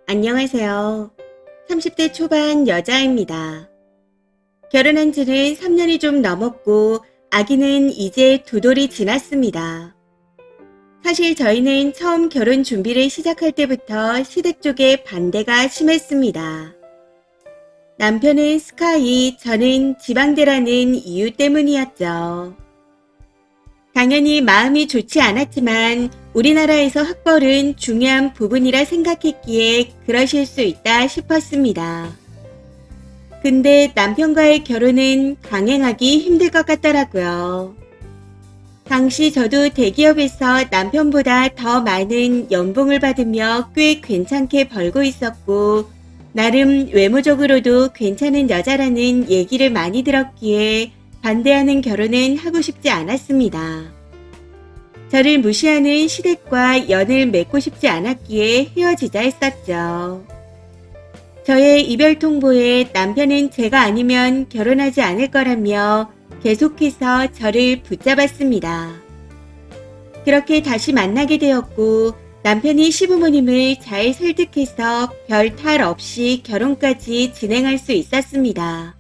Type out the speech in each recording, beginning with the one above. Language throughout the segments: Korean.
안녕하세요. 30대 초반 여자입니다. 결혼한 지는 3년이 좀 넘었고 아기는 이제 2돌이 지났습니다. 사실 저희는 처음 결혼 준비를 시작할 때부터 시댁 쪽에 반대가 심했습니다. 남편은 스카이, 저는 지방대라는 이유 때문이었죠. 당연히 마음이 좋지 않았지만 우리나라에서 학벌은 중요한 부분이라 생각했기에 그러실 수 있다 싶었습니다. 근데 남편과의 결혼은 강행하기 힘들 것 같더라고요. 당시 저도 대기업에서 남편보다 더 많은 연봉을 받으며 꽤 괜찮게 벌고 있었고, 나름 외모적으로도 괜찮은 여자라는 얘기를 많이 들었기에 반대하는 결혼은 하고 싶지 않았습니다. 저를 무시하는 시댁과 연을 맺고 싶지 않았기에 헤어지자 했었죠. 저의 이별 통보에 남편은 제가 아니면 결혼하지 않을 거라며 계속해서 저를 붙잡았습니다. 그렇게 다시 만나게 되었고 남편이 시부모님을 잘 설득해서 별 탈 없이 결혼까지 진행할 수 있었습니다.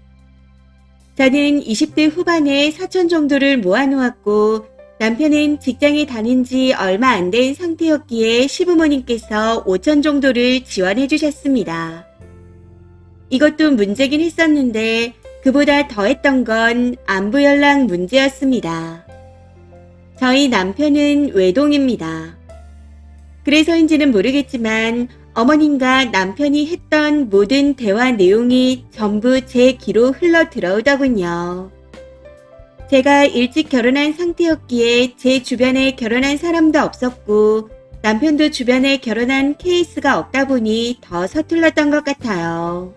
저는 20대 후반에 4천 정도를 모아놓았고 남편은 직장에 다닌 지 얼마 안 된 상태였기에 시부모님께서 5천 정도를 지원해 주셨습니다. 이것도 문제긴 했었는데 그보다 더했던 건 안부 연락 문제였습니다. 저희 남편은 외동입니다. 그래서인지는 모르겠지만 어머님과 남편이 했던 모든 대화 내용이 전부 제 귀로 흘러 들어오더군요. 제가 일찍 결혼한 상태였기에 제 주변에 결혼한 사람도 없었고 남편도 주변에 결혼한 케이스가 없다 보니 더 서툴렀던 것 같아요.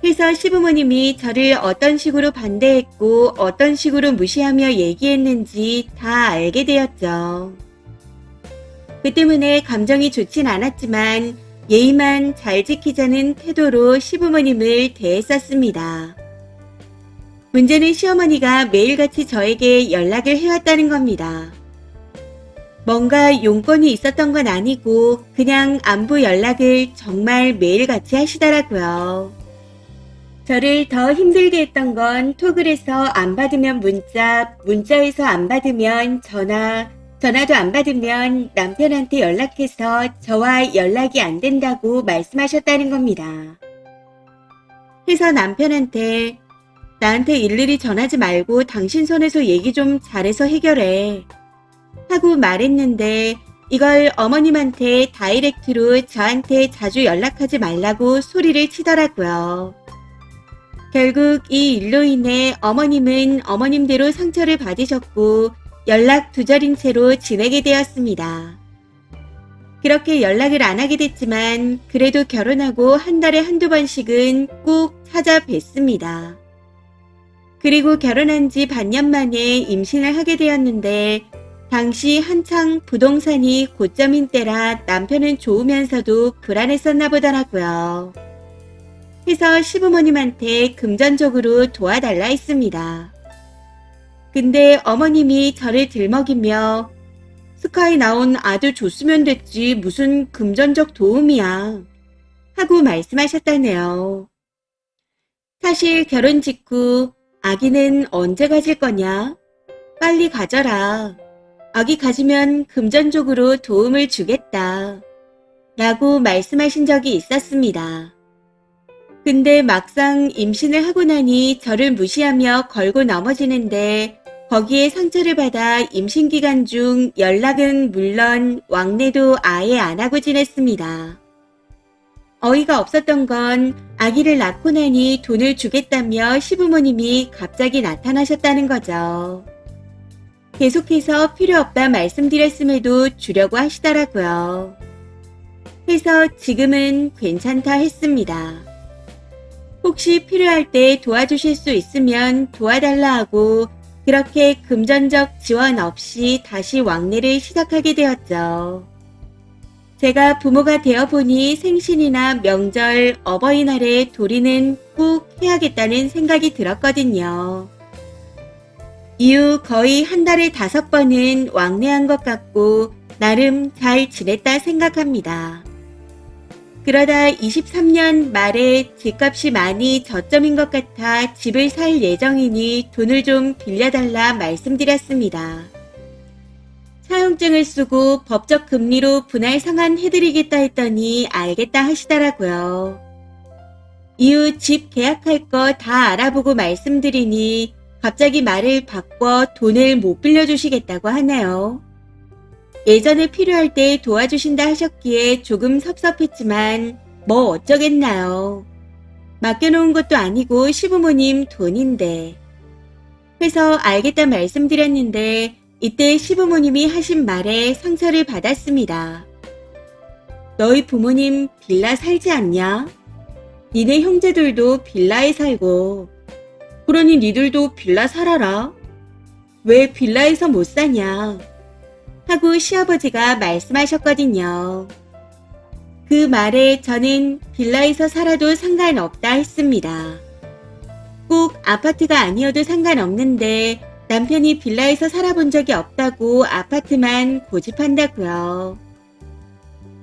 그래서 시부모님이 저를 어떤 식으로 반대했고 어떤 식으로 무시하며 얘기했는지 다 알게 되었죠. 그 때문에 감정이 좋진 않았지만 예의만 잘 지키자는 태도로 시부모님을 대했었습니다. 문제는 시어머니가 매일같이 저에게 연락을 해왔다는 겁니다. 뭔가 용건이 있었던 건 아니고 그냥 안부 연락을 정말 매일같이 하시더라고요. 저를 더 힘들게 했던 건 톡을해서 안 받으면 문자, 문자에서 안 받으면 전화, 전화도 안 받으면 남편한테 연락해서 저와 연락이 안 된다고 말씀하셨다는 겁니다. 그래서 남편한테 나한테 일일이 전하지 말고 당신 손에서 얘기 좀 잘해서 해결해 하고 말했는데 이걸 어머님한테 다이렉트로 저한테 자주 연락하지 말라고 소리를 치더라고요. 결국 이 일로 인해 어머님은 어머님대로 상처를 받으셨고 연락 두절인 채로 지내게 되었습니다. 그렇게 연락을 안 하게 됐지만 그래도 결혼하고 한 달에 한두 번씩은 꼭 찾아뵀습니다. 그리고 결혼한 지 반년 만에 임신을 하게 되었는데 당시 한창 부동산이 고점인 때라 남편은 좋으면서도 불안했었나 보더라고요. 해서 시부모님한테 금전적으로 도와달라 했습니다. 근데 어머님이 저를 들먹이며 스카이 나온 아들 줬으면 됐지 무슨 금전적 도움이야 하고 말씀하셨다네요. 사실 결혼 직후 아기는 언제 가질 거냐? 빨리 가져라. 아기 가지면 금전적으로 도움을 주겠다. 라고 말씀하신 적이 있었습니다. 근데 막상 임신을 하고 나니 저를 무시하며 걸고 넘어지는데 거기에 상처를 받아 임신 기간 중 연락은 물론 왕래도 아예 안 하고 지냈습니다. 어이가 없었던 건 아기를 낳고 나니 돈을 주겠다며 시부모님이 갑자기 나타나셨다는 거죠. 계속해서 필요 없다 말씀드렸음에도 주려고 하시더라고요. 해서 지금은 괜찮다 했습니다. 혹시 필요할 때 도와주실 수 있으면 도와달라 하고 그렇게 금전적 지원 없이 다시 왕래를 시작하게 되었죠. 제가 부모가 되어보니 생신이나 명절, 어버이날에 도리는 꼭 해야겠다는 생각이 들었거든요. 이후 거의 한 달에 5번은 왕래한 것 같고 나름 잘 지냈다 생각합니다. 그러다 23년 말에 집값이 많이 저점인 것 같아 집을 살 예정이니 돈을 좀 빌려달라 말씀드렸습니다. 차용증을 쓰고 법적 금리로 분할 상환해드리겠다 했더니 알겠다 하시더라고요. 이후 집 계약할 거 다 알아보고 말씀드리니 갑자기 말을 바꿔 돈을 못 빌려주시겠다고 하네요. 예전에 필요할 때 도와주신다 하셨기에 조금 섭섭했지만 뭐 어쩌겠나요. 맡겨놓은 것도 아니고 시부모님 돈인데. 해서 알겠다 말씀드렸는데 이때 시부모님이 하신 말에 상처를 받았습니다. 너희 부모님 빌라 살지 않냐? 니네 형제들도 빌라에 살고 그러니 니들도 빌라 살아라. 왜 빌라에서 못 사냐? 하고 시아버지가 말씀하셨거든요. 그 말에 저는 빌라에서 살아도 상관없다 했습니다. 꼭 아파트가 아니어도 상관없는데 남편이 빌라에서 살아본 적이 없다고 아파트만 고집한다고요.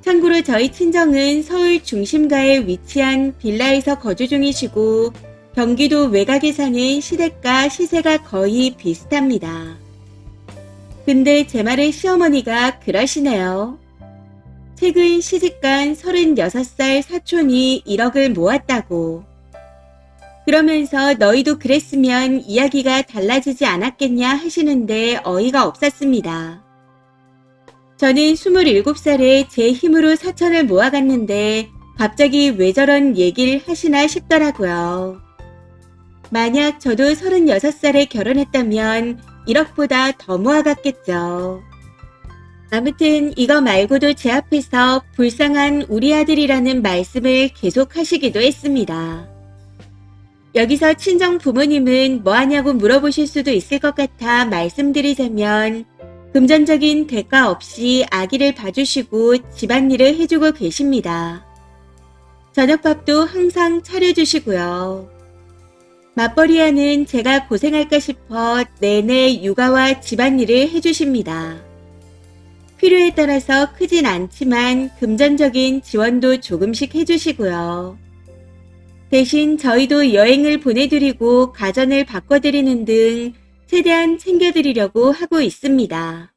참고로 저희 친정은 서울 중심가에 위치한 빌라에서 거주 중이시고 경기도 외곽에 사는 시댁과 시세가 거의 비슷합니다. 근데 제 말에 시어머니가 그러시네요. 최근 시집간 36살 사촌이 1억을 모았다고. 그러면서 너희도 그랬으면 이야기가 달라지지 않았겠냐 하시는데 어이가 없었습니다. 저는 27살에 제 힘으로 4천을 모아갔는데 갑자기 왜 저런 얘기를 하시나 싶더라고요. 만약 저도 36살에 결혼했다면 1억보다 더 모아갔겠죠. 아무튼 이거 말고도 제 앞에서 불쌍한 우리 아들이라는 말씀을 계속 하시기도 했습니다. 여기서 친정 부모님은 뭐 하냐고 물어보실 수도 있을 것 같아 말씀드리자면 금전적인 대가 없이 아기를 봐주시고 집안일을 해주고 계십니다. 저녁밥도 항상 차려주시고요. 맞벌이하는 제가 고생할까 싶어 내내 육아와 집안일을 해주십니다. 필요에 따라서 크진 않지만 금전적인 지원도 조금씩 해주시고요. 대신 저희도 여행을 보내드리고 가전을 바꿔드리는 등 최대한 챙겨드리려고 하고 있습니다.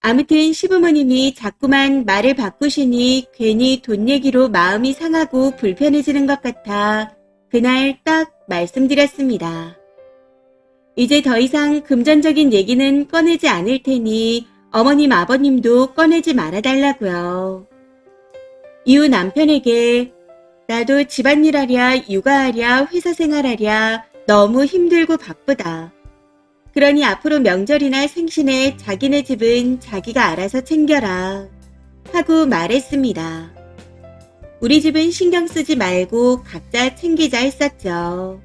아무튼 시부모님이 자꾸만 말을 바꾸시니 괜히 돈 얘기로 마음이 상하고 불편해지는 것 같아 그날 딱 말씀드렸습니다. 이제 더 이상 금전적인 얘기는 꺼내지 않을 테니 어머님 아버님도 꺼내지 말아달라고요. 이후 남편에게 나도 집안일 하랴 육아하랴 회사 생활하랴 너무 힘들고 바쁘다. 그러니 앞으로 명절이나 생신에 자기네 집은 자기가 알아서 챙겨라 하고 말했습니다. 우리 집은 신경 쓰지 말고 각자 챙기자 했었죠.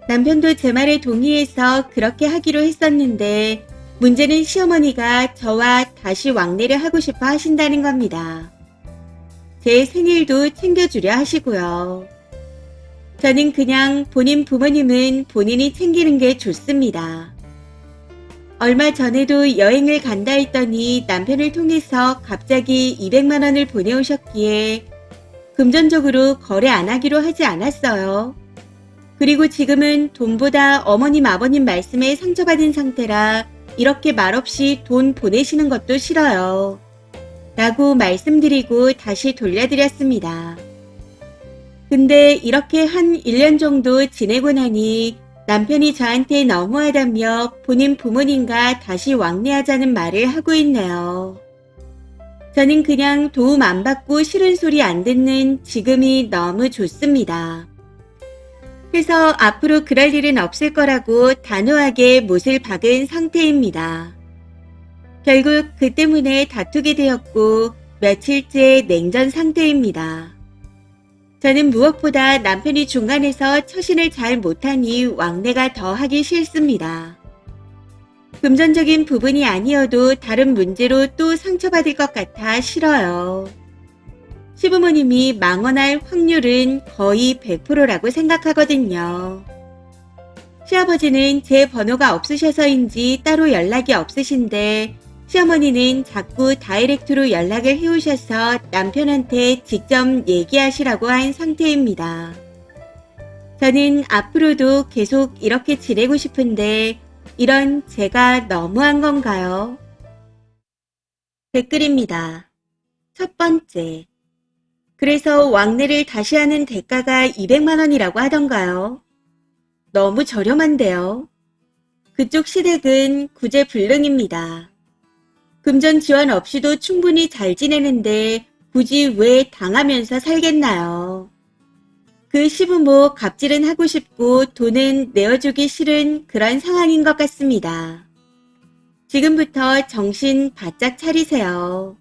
남편도 제 말에 동의해서 그렇게 하기로 했었는데 문제는 시어머니가 저와 다시 왕래를 하고 싶어 하신다는 겁니다. 제 생일도 챙겨주려 하시고요. 저는 그냥 본인 부모님은 본인이 챙기는 게 좋습니다. 얼마 전에도 여행을 간다 했더니 남편을 통해서 갑자기 200만 원을 보내오셨기에 금전적으로 거래 안 하기로 하지 않았어요. 그리고 지금은 돈보다 어머님 아버님 말씀에 상처받은 상태라 이렇게 말없이 돈 보내시는 것도 싫어요. 라고 말씀드리고 다시 돌려드렸습니다. 근데 이렇게 한 1년 정도 지내고 나니 남편이 저한테 너무하다며 본인 부모님과 다시 왕래하자는 말을 하고 있네요. 저는 그냥 도움 안 받고 싫은 소리 안 듣는 지금이 너무 좋습니다. 그래서 앞으로 그럴 일은 없을 거라고 단호하게 못을 박은 상태입니다. 결국 그 때문에 다투게 되었고 며칠째 냉전 상태입니다. 저는 무엇보다 남편이 중간에서 처신을 잘 못하니 왕래가 더 하기 싫습니다. 금전적인 부분이 아니어도 다른 문제로 또 상처받을 것 같아 싫어요. 시부모님이 망언할 확률은 거의 100%라고 생각하거든요. 시아버지는 제 번호가 없으셔서인지 따로 연락이 없으신데 시어머니는 자꾸 다이렉트로 연락을 해오셔서 남편한테 직접 얘기하시라고 한 상태입니다. 저는 앞으로도 계속 이렇게 지내고 싶은데 이런 제가 너무한 건가요? 댓글입니다. 첫 번째. 그래서 왕래를 다시 하는 대가가 200만 원이라고 하던가요? 너무 저렴한데요. 그쪽 시댁은 구제불능입니다. 금전 지원 없이도 충분히 잘 지내는데 굳이 왜 당하면서 살겠나요? 그 시부모 갑질은 하고 싶고 돈은 내어주기 싫은 그런 상황인 것 같습니다. 지금부터 정신 바짝 차리세요.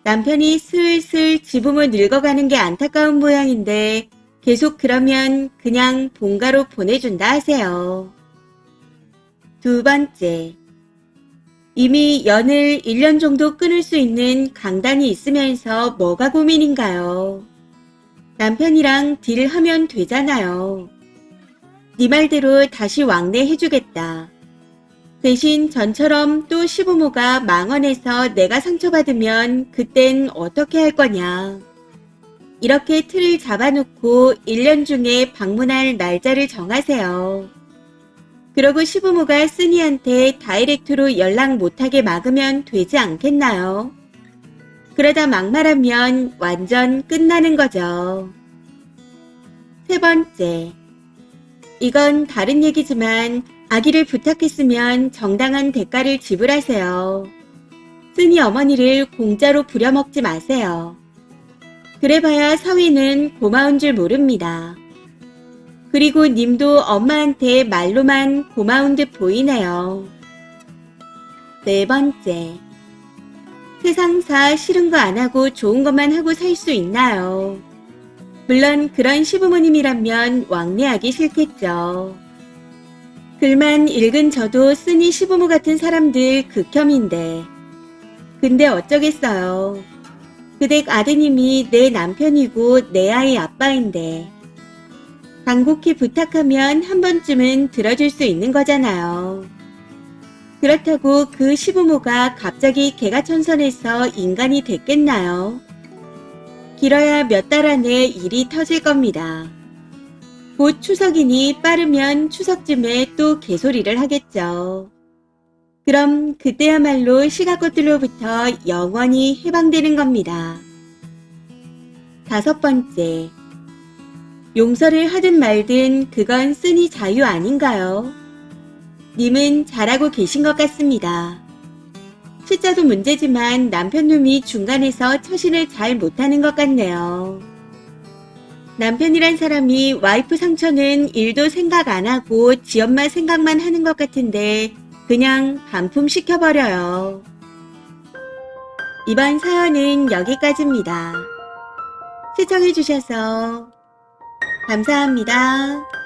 남편이 슬슬 지부모 늙어가는 게 안타까운 모양인데 계속 그러면 그냥 본가로 보내준다 하세요. 두 번째. 이미 연을 1년 정도 끊을 수 있는 강단이 있으면서 뭐가 고민인가요? 남편이랑 딜하면 되잖아요. 네 말대로 다시 왕래해주겠다. 대신 전처럼 또 시부모가 망언해서 내가 상처받으면 그땐 어떻게 할 거냐. 이렇게 틀을 잡아놓고 1년 중에 방문할 날짜를 정하세요. 그러고 시부모가 쓰니한테 다이렉트로 연락 못하게 막으면 되지 않겠나요? 그러다 막말하면 완전 끝나는 거죠. 세 번째. 이건 다른 얘기지만 아기를 부탁했으면 정당한 대가를 지불하세요. 쓰니 어머니를 공짜로 부려먹지 마세요. 그래봐야 사위는 고마운 줄 모릅니다. 그리고 님도 엄마한테 말로만 고마운 듯 보이네요. 네 번째. 세상사 싫은 거 안 하고 좋은 것만 하고 살 수 있나요? 물론 그런 시부모님이라면 왕래하기 싫겠죠. 글만 읽은 저도 쓰니 시부모 같은 사람들 극혐인데. 근데 어쩌겠어요. 그댁 아드님이 내 남편이고 내 아이 아빠인데. 간곡히 부탁하면 한 번쯤은 들어줄 수 있는 거잖아요. 그렇다고 그 시부모가 갑자기 개가천선해서 인간이 됐겠나요? 길어야 몇 달 안에 일이 터질 겁니다. 곧 추석이니 빠르면 추석쯤에 또 개소리를 하겠죠. 그럼 그때야말로 시가것들로부터 영원히 해방되는 겁니다. 다섯 번째. 용서를 하든 말든 그건 쓰니 자유 아닌가요? 님은 잘하고 계신 것 같습니다. 숫자도 문제지만 남편놈이 중간에서 처신을 잘 못하는 것 같네요. 남편이란 사람이 와이프 상처는 일도 생각 안 하고 지 엄마 생각만 하는 것 같은데 그냥 반품시켜버려요. 이번 사연은 여기까지입니다. 시청해주셔서 감사합니다.